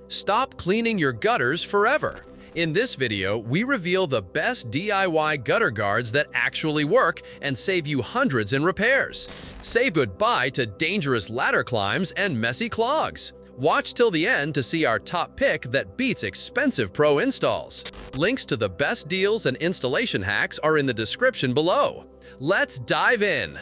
Stop cleaning your gutters forever. In this video, we reveal the best DIY gutter guards that actually work and save you hundreds in repairs. Say goodbye to dangerous ladder climbs and messy clogs. Watch till the end to see our top pick that beats expensive pro installs. Links to the best deals and installation hacks are in the description below. Let's dive in.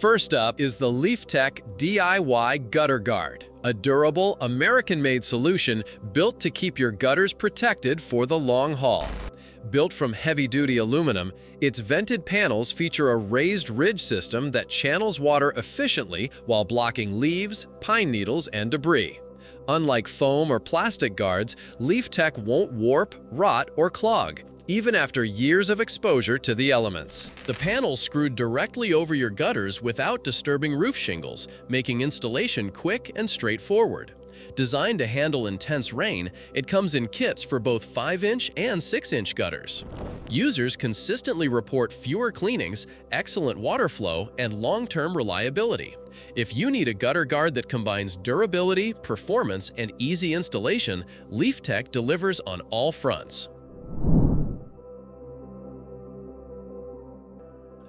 First up is the LEAFTEK DIY Gutter Guard, a durable, American-made solution built to keep your gutters protected for the long haul. Built from heavy-duty aluminum, its vented panels feature a raised ridge system that channels water efficiently while blocking leaves, pine needles, and debris. Unlike foam or plastic guards, LEAFTEK won't warp, rot, or clog, even after years of exposure to the elements. The panels screwed directly over your gutters without disturbing roof shingles, making installation quick and straightforward. Designed to handle intense rain, it comes in kits for both 5-inch and 6-inch gutters. Users consistently report fewer cleanings, excellent water flow, and long-term reliability. If you need a gutter guard that combines durability, performance, and easy installation, LEAFTEK delivers on all fronts.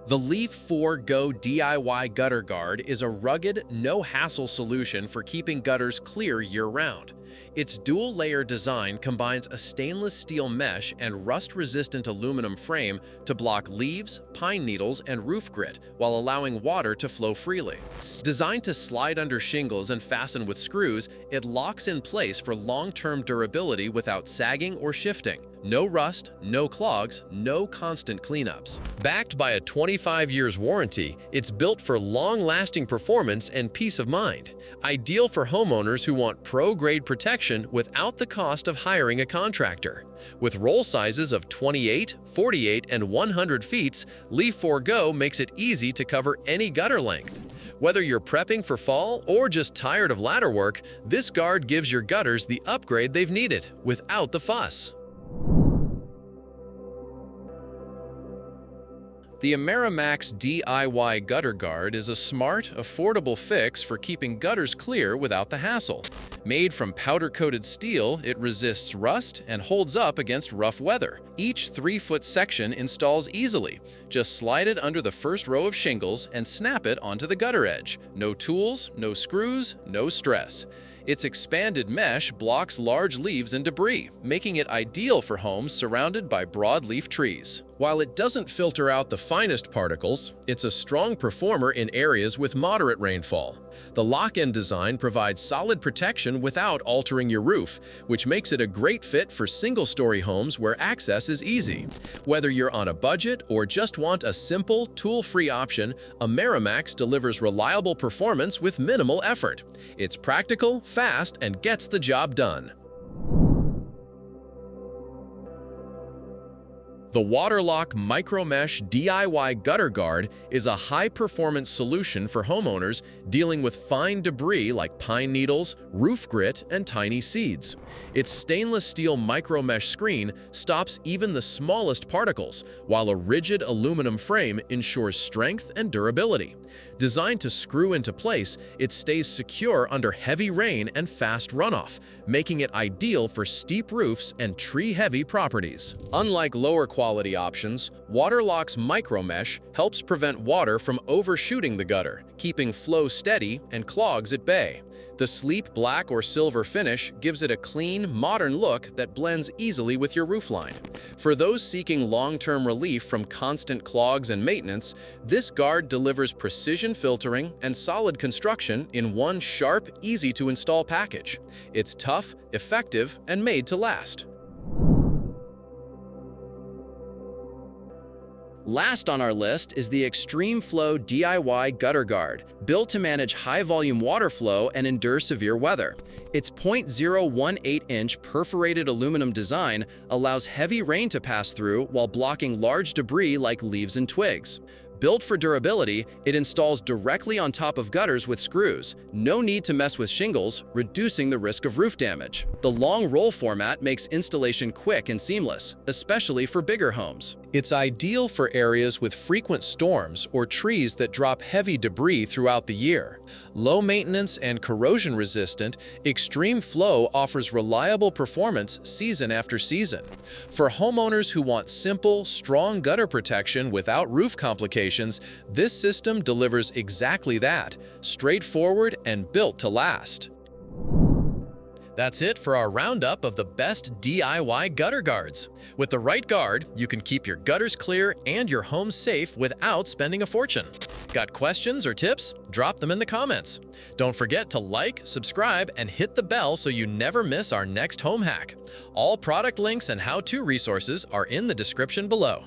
The LEAF4 Go DIY Gutter Guard is a rugged, no-hassle solution for keeping gutters clear year-round. Its dual-layer design combines a stainless steel mesh and rust-resistant aluminum frame to block leaves, pine needles, and roof grit while allowing water to flow freely. Designed to slide under shingles and fasten with screws, it locks in place for long-term durability without sagging or shifting. No rust, no clogs, no constant cleanups. Backed by a 25 years warranty, it's built for long-lasting performance and peace of mind. Ideal for homeowners who want pro-grade protection without the cost of hiring a contractor. With roll sizes of 28, 48, and 100 feet, LEAF4 Go makes it easy to cover any gutter length. Whether you're prepping for fall or just tired of ladder work, this guard gives your gutters the upgrade they've needed without the fuss. The AMERIMAX DIY Gutter Guard is a smart, affordable fix for keeping gutters clear without the hassle. Made from powder-coated steel, it resists rust and holds up against rough weather. Each 3-foot section installs easily. Just slide it under the first row of shingles and snap it onto the gutter edge. No tools, no screws, no stress. Its expanded mesh blocks large leaves and debris, making it ideal for homes surrounded by broadleaf trees. While it doesn't filter out the finest particles, it's a strong performer in areas with moderate rainfall. The lock-in design provides solid protection without altering your roof, which makes it a great fit for single-story homes where access is easy. Whether you're on a budget or just want a simple, tool-free option, AMERIMAX delivers reliable performance with minimal effort. It's practical, fast, and gets the job done. The WATERLOCK Micro Mesh DIY Gutter Guard is a high-performance solution for homeowners dealing with fine debris like pine needles, roof grit, and tiny seeds. Its stainless steel micro mesh screen stops even the smallest particles, while a rigid aluminum frame ensures strength and durability. Designed to screw into place, it stays secure under heavy rain and fast runoff, making it ideal for steep roofs and tree-heavy properties. Unlike lower-quality options, WATERLOCK's micro mesh helps prevent water from overshooting the gutter, keeping flow steady and clogs at bay. The sleek black or silver finish gives it a clean, modern look that blends easily with your roofline. For those seeking long-term relief from constant clogs and maintenance, this guard delivers precision filtering and solid construction in one sharp, easy-to-install package. It's tough, effective, and made to last. Last on our list is the Extreme Flow DIY Gutter Guard, built to manage high-volume water flow and endure severe weather. Its 0.018-inch perforated aluminum design allows heavy rain to pass through while blocking large debris like leaves and twigs. Built for durability, it installs directly on top of gutters with screws. No need to mess with shingles, reducing the risk of roof damage. The long roll format makes installation quick and seamless, especially for bigger homes. It's ideal for areas with frequent storms or trees that drop heavy debris throughout the year. Low maintenance and corrosion resistant, Extreme Flow offers reliable performance season after season. For homeowners who want simple, strong gutter protection without roof complications, this system delivers exactly that, straightforward and built to last. That's it for our roundup of the best DIY gutter guards. With the right guard, you can keep your gutters clear and your home safe without spending a fortune. Got questions or tips? Drop them in the comments. Don't forget to like, subscribe, and hit the bell so you never miss our next home hack. All product links and how-to resources are in the description below.